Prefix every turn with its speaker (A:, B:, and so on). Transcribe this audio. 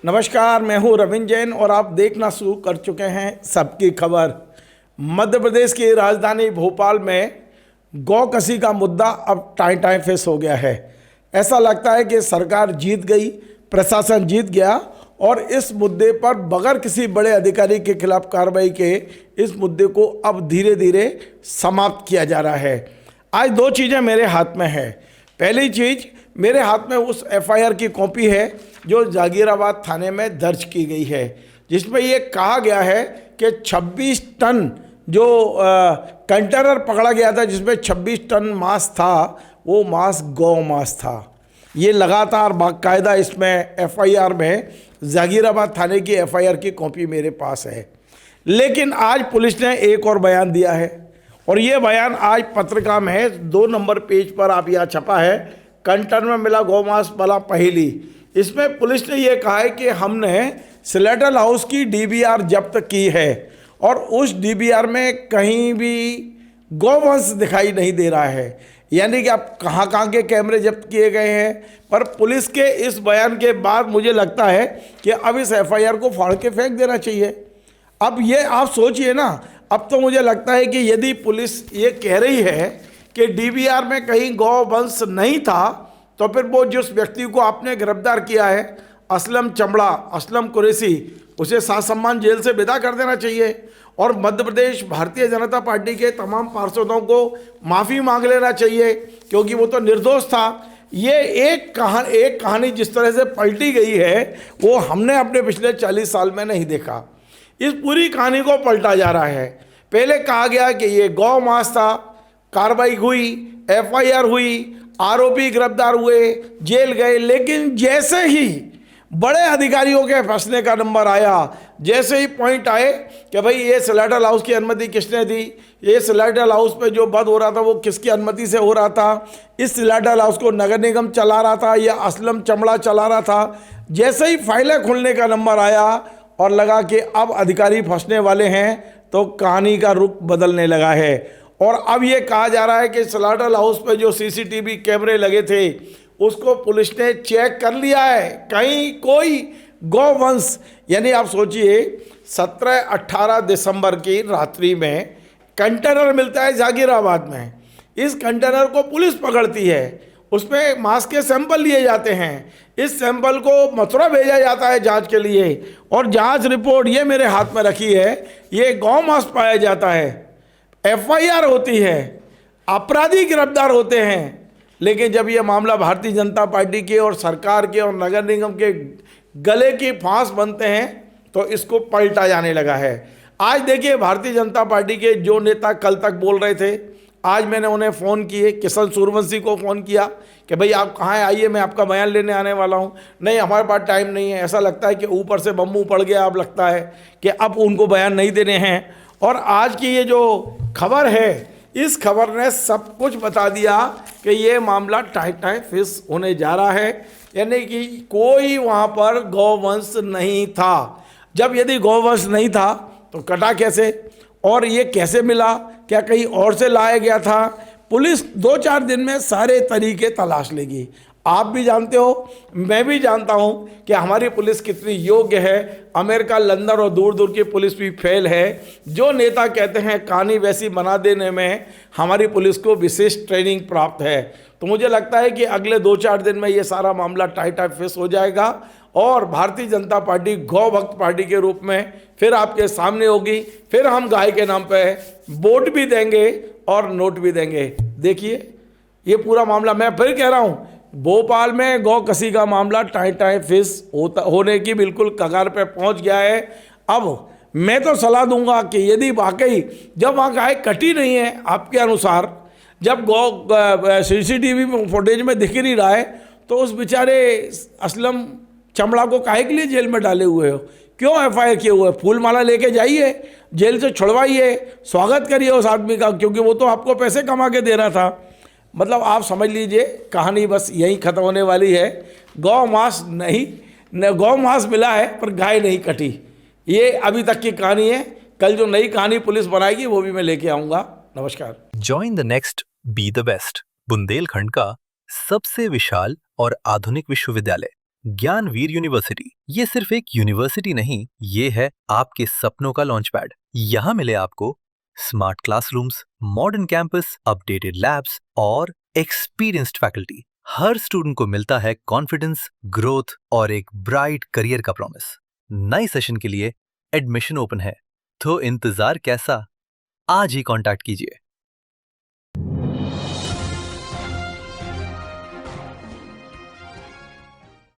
A: नमस्कार, मैं हूं रविंद्र जैन और आप देखना शुरू कर चुके हैं सबकी खबर। मध्य प्रदेश की राजधानी भोपाल में गौ कसी का मुद्दा अब टाइम टाइम फेस हो गया है। ऐसा लगता है कि सरकार जीत गई, प्रशासन जीत गया और इस मुद्दे पर बगैर किसी बड़े अधिकारी के खिलाफ कार्रवाई के इस मुद्दे को अब धीरे धीरे समाप्त किया जा रहा है। आज दो चीज़ें मेरे हाथ में है। पहली चीज़, मेरे हाथ में उस एफआईआर की कॉपी है जो जागीराबाद थाने में दर्ज की गई है, जिसमें ये कहा गया है कि 26 टन जो कंटेनर पकड़ा गया था जिसमें 26 टन मांस था, वो मांस गौ मांस था। ये लगातार बाकायदा इसमें एफआईआर में जागीराबाद थाने की एफआईआर की कॉपी मेरे पास है। लेकिन आज पुलिस ने एक और बयान दिया है और ये बयान आज पत्रिका में है, 2 नंबर पेज पर आप यहाँ छपा है, कंटेनर में मिला गौमांस वाला पहेली। इसमें पुलिस ने यह कहा है कि हमने स्लेटर हाउस की डीवीआर जब्त की है और उस डीवीआर में कहीं भी गौवंश दिखाई नहीं दे रहा है। यानी कि अब कहाँ के कैमरे जब्त किए गए हैं। पर पुलिस के इस बयान के बाद मुझे लगता है कि अब इस एफआईआर को फाड़ के फेंक देना चाहिए। अब ये आप सोचिए ना, अब तो मुझे लगता है कि यदि पुलिस ये कह रही है कि डीवीआर में कहीं गौवंश नहीं था, तो फिर वो जिस व्यक्ति को आपने गिरफ्तार किया है, असलम चमड़ा, असलम कुरैशी, उसे सासम्मान जेल से विदा कर देना चाहिए और मध्य प्रदेश भारतीय जनता पार्टी के तमाम पार्षदों को माफ़ी मांग लेना चाहिए, क्योंकि वो तो निर्दोष था। ये एक कहानी जिस तरह से पलटी गई है वो हमने अपने पिछले 40 साल में नहीं देखा। इस पूरी कहानी को पलटा जा रहा है। पहले कहा गया कि ये गौ मांस था, कार्रवाई हुई, एफआईआर हुई, आरोपी गिरफ्तार हुए, जेल गए, लेकिन जैसे ही बड़े अधिकारियों के फंसने का नंबर आया, जैसे ही पॉइंट आए कि भाई ये स्लेटर हाउस की अनुमति किसने दी, ये स्लेटर हाउस पे जो बंद हो रहा था वो किसकी अनुमति से हो रहा था, इस स्लेटर हाउस को नगर निगम चला रहा था या असलम चमड़ा चला रहा था, जैसे ही फाइलें खुलने का नंबर आया और लगा कि अब अधिकारी फंसने वाले हैं, तो कहानी का रुख बदलने लगा है। और अब ये कहा जा रहा है कि स्लेटर हाउस पे जो सीसीटीवी कैमरे लगे थे उसको पुलिस ने चेक कर लिया है, कहीं कोई गौवंश, यानी आप सोचिए 17-18 दिसंबर की रात्रि में कंटेनर मिलता है जागीराबाद में। इस कंटेनर को पुलिस पकड़ती है, उसमें मांस के सैंपल लिए जाते हैं, इस सैंपल को मथुरा भेजा जाता है जांच के लिए और जांच रिपोर्ट ये मेरे हाथ में रखी है, ये गौ मांस पाया जाता है, एफआईआर होती है, अपराधी गिरफ्तार होते हैं। लेकिन जब ये मामला भारतीय जनता पार्टी के और सरकार के और नगर निगम के गले की फांस बनते हैं तो इसको पलटा जाने लगा है। आज देखिए, भारतीय जनता पार्टी के जो नेता कल तक बोल रहे थे, आज मैंने उन्हें फ़ोन किए, किशन सूर्यवंशी को फ़ोन किया कि भाई आप कहाँ हैं, आइए मैं आपका बयान लेने आने वाला हूँ। नहीं, हमारे पास टाइम नहीं है। ऐसा लगता है कि ऊपर से बम्बू पड़ गया। अब लगता है कि अब उनको बयान नहीं देने हैं। और आज की ये जो खबर है, इस खबर ने सब कुछ बता दिया कि ये मामला टाइम फिक्स होने जा रहा है, यानी कि कोई वहाँ पर गौवंश नहीं था। जब यदि गौवंश नहीं था तो कटा कैसे और ये कैसे मिला, क्या कहीं और से लाया गया था? पुलिस 2-4 दिन में सारे तरीके तलाश लेगी। आप भी जानते हो, मैं भी जानता हूँ कि हमारी पुलिस कितनी योग्य है। अमेरिका, लंदन और दूर दूर की पुलिस भी फेल है। जो नेता कहते हैं कहानी वैसी बना देने में हमारी पुलिस को विशेष ट्रेनिंग प्राप्त है। तो मुझे लगता है कि अगले 2-4 दिन में ये सारा मामला टाइट फेस हो जाएगा और भारतीय जनता पार्टी गौ भक्त पार्टी के रूप में फिर आपके सामने होगी। फिर हम गाय के नाम पे वोट भी देंगे और नोट भी देंगे। देखिए, ये पूरा मामला, मैं फिर कह रहा हूँ, भोपाल में गौ कसी का मामला टाइम फिक्स होने की बिल्कुल कगार पे पहुंच गया है। अब मैं तो सलाह दूंगा कि यदि वाकई जब वहाँ गाय कटी नहीं है आपके अनुसार, जब गौ सीसीटीवी फुटेज में दिख नहीं रहा है, तो उस बेचारे असलम चमड़ा को काहे के लिए जेल में डाले हुए हो? क्यों एफआईआर किए हुए? फूल माला लेके जाइए, जेल से छुड़वाइए, स्वागत करिए उस आदमी का, क्योंकि वो तो आपको पैसे कमा के दे रहा था। मतलब आप समझ लीजिए, कहानी बस यहीं ख़त्म होने वाली है। गौ मांस गौ मांस मिला है पर गाय नहीं कटी। ये अभी तक की कहानी है। कल जो नई कहानी पुलिस बनाएगी वो भी मैं लेके आऊँगा। नमस्कार।
B: Join the next be the best, Bundelkhand का सबसे विशाल और आधुनिक विश्वविद्यालय ज्ञानवीर यूनिवर्सिटी ये सिर्फ एक यूनिवर्सिटी नहीं, ये है आपके सपनों का लॉन्च पैड। यहाँ मिले आपको smart classrooms, modern campus, updated labs और एक्सपीरियंस्ड फैकल्टी। हर स्टूडेंट को मिलता है कॉन्फिडेंस, ग्रोथ और एक ब्राइट करियर का प्रॉमिस। नए सेशन के लिए एडमिशन ओपन है, तो इंतजार कैसा? आज ही कांटेक्ट कीजिए।